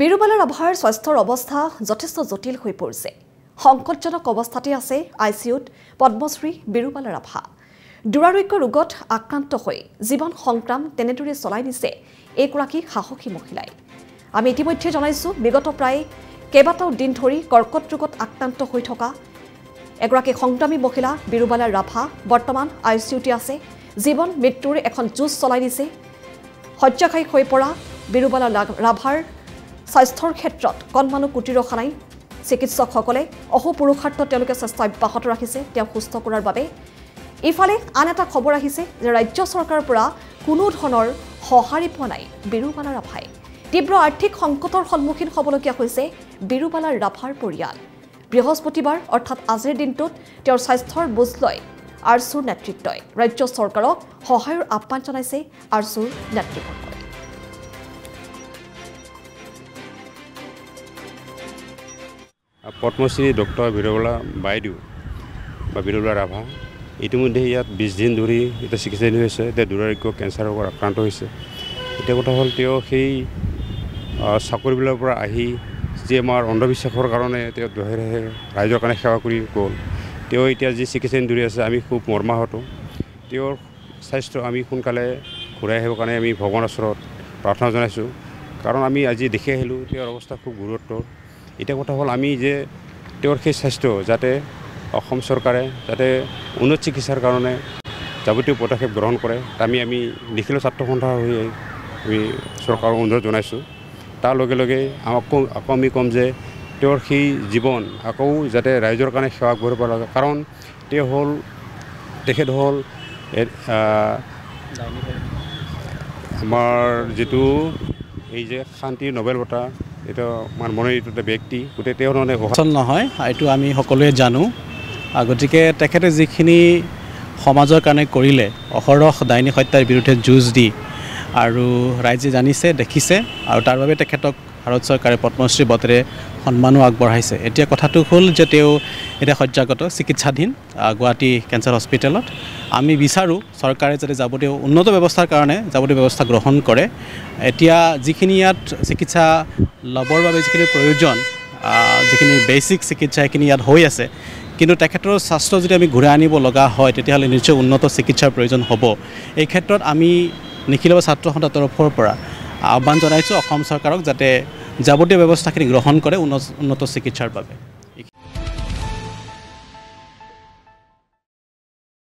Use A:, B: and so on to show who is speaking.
A: বিৰুবালা ৰাভাৰ স্বাস্থ্যৰ অৱস্থা যথেষ্ট জটিল হৈ পৰিছে। সংকটজনক অৱস্থাতে আছে আইচিইউত পদ্মশ্ৰী বিৰুবালা ৰাভা। দুৰাৰোগ্য ৰোগত আক্ৰান্ত হৈ জীৱন সংগ্ৰাম তেনেদৰে চলাই নিছে এইগৰাকী সাহসী মহিলাই। আমি ইতিমধ্যে জনাইছোঁ বিগত প্ৰায় কেইবাটাও দিন ধৰি কৰ্কট ৰোগত আক্ৰান্ত হৈ থকা এগৰাকী সংগ্ৰামী মহিলা বিৰুবালা ৰাভা বৰ্তমান আইচিইউতে আছে। জীৱন মৃত্যুৰ এখন যুঁজ চলাই নিছে। শয্যাশায়ী হৈ পৰা বিৰুবালা ৰাভাৰ স্বাস্থ্যৰ ক্ষেত্ৰত কণমানো কুটি ৰখা নাই। চিকিৎসকসকলে অহোপুৰুষাৰ্থ তেওঁলোকে চেষ্টা অব্যাহত ৰাখিছে তেওঁক সুস্থ কৰাৰ বাবে। ইফালে আন এটা খবৰ আহিছে যে ৰাজ্য চৰকাৰৰ পৰা কোনো ধৰণৰ সঁহাৰি পোৱা নাই বিৰুবালা ৰাভাই। তীব্ৰ আৰ্থিক সংকটৰ সন্মুখীন হ'বলগীয়া হৈছে বিৰুবালা ৰাভাৰ পৰিয়াল। বৃহস্পতিবাৰ অৰ্থাৎ আজিৰ দিনটোত তেওঁৰ স্বাস্থ্যৰ বুজ লয় আৰচুৰ নেতৃত্বই। ৰাজ্য চৰকাৰক সহায়ৰ আহ্বান জনাইছে আৰচুৰ নেতৃবৰ্গই।
B: পদ্মশ্ৰী ডক্টৰ বিৰুবালা বাইদেউ বা বিৰুবালা ৰাভা ইতিমধ্যে ইয়াত 20 দিন ধৰি এতিয়া চিকিৎসাধীন হৈছে। এতিয়া দুৰাৰোগ্য কেঞ্চাৰৰ পৰা আক্ৰান্ত হৈছে। এতিয়া কথা হ'ল তেওঁ সেই চাকৰিবিলাকৰ পৰা আহি যি আমাৰ অন্ধবিশ্বাসৰ কাৰণে তেওঁ ৰাইজৰ কাৰণে সেৱা কৰি গ'ল। তেওঁ এতিয়া যি চিকিৎসাধীন ধৰি আছে আমি খুব মৰ্মাহত। তেওঁৰ স্বাস্থ্য আমি সোনকালে ঘূৰাই আহিবৰ কাৰণে আমি ভগৱানৰ ওচৰত প্ৰাৰ্থনা জনাইছোঁ। কাৰণ আমি আজি দেখি আহিলোঁ তেওঁৰ অৱস্থা খুব গুৰুতৰ। এতিয়া কথা হ'ল আমি যে তেওঁৰ সেই স্বাস্থ্য যাতে অসম চৰকাৰে যাতে উন্নত চিকিৎসাৰ কাৰণে যাৱতীয় পদক্ষেপ গ্ৰহণ কৰে আমি নিখিল ছাত্ৰ সন্থা হৈ আমি চৰকাৰক অনুৰোধ জনাইছোঁ। তাৰ লগে লগে আকৌ আমি ক'ম যে তেওঁৰ সেই জীৱন আকৌ যাতে ৰাইজৰ কাৰণে সেৱা কৰিব লাগে। কাৰণ তেখেত হ'ল আমাৰ যিটো এই যে শান্তি নোবেল বঁটা এটা মনোনীত ব্যক্তি গোটেই তেওঁৰ
C: অচল নহয় এইটো আমি সকলোৱে জানো। গতিকে তেখেতে যিখিনি সমাজৰ কাৰণে কৰিলে অহৰহ ডাইনী হত্যাৰ বিৰুদ্ধে যুঁজ দি আৰু ৰাইজে জানিছে দেখিছে আৰু তাৰ বাবে তেখেতক ভাৰত চৰকাৰে পদ্মশ্ৰী বঁটাৰে সন্মানো আগবঢ়াইছে। এতিয়া কথাটো হ'ল যে তেওঁ এতিয়া শয্যাগত চিকিৎসাধীন গুৱাহাটী কেঞ্চাৰ হস্পিটেলত। আমি বিচাৰোঁ চৰকাৰে যাতে যাৱতীয় উন্নত ব্যৱস্থাৰ কাৰণে যাৱতীয় ব্যৱস্থা গ্ৰহণ কৰে। এতিয়া যিখিনি ইয়াত চিকিৎসা ল'বৰ বাবে যিখিনি প্ৰয়োজন যিখিনি বেচিক চিকিৎসা সেইখিনি ইয়াত হৈ আছে। কিন্তু তেখেতৰ স্বাস্থ্য যদি আমি ঘূৰাই আনিব লগা হয় তেতিয়াহ'লে নিশ্চয় উন্নত চিকিৎসাৰ প্ৰয়োজন হ'ব। এই ক্ষেত্ৰত আমি নিখিল ছাত্ৰ সন্থাৰ তৰফৰ পৰা আহ্বান জনাইছোঁ অসম চৰকাৰক যাতে যাৱতীয় ব্যৱস্থাখিনি গ্ৰহণ কৰে উন্নত চিকিৎসাৰ বাবে।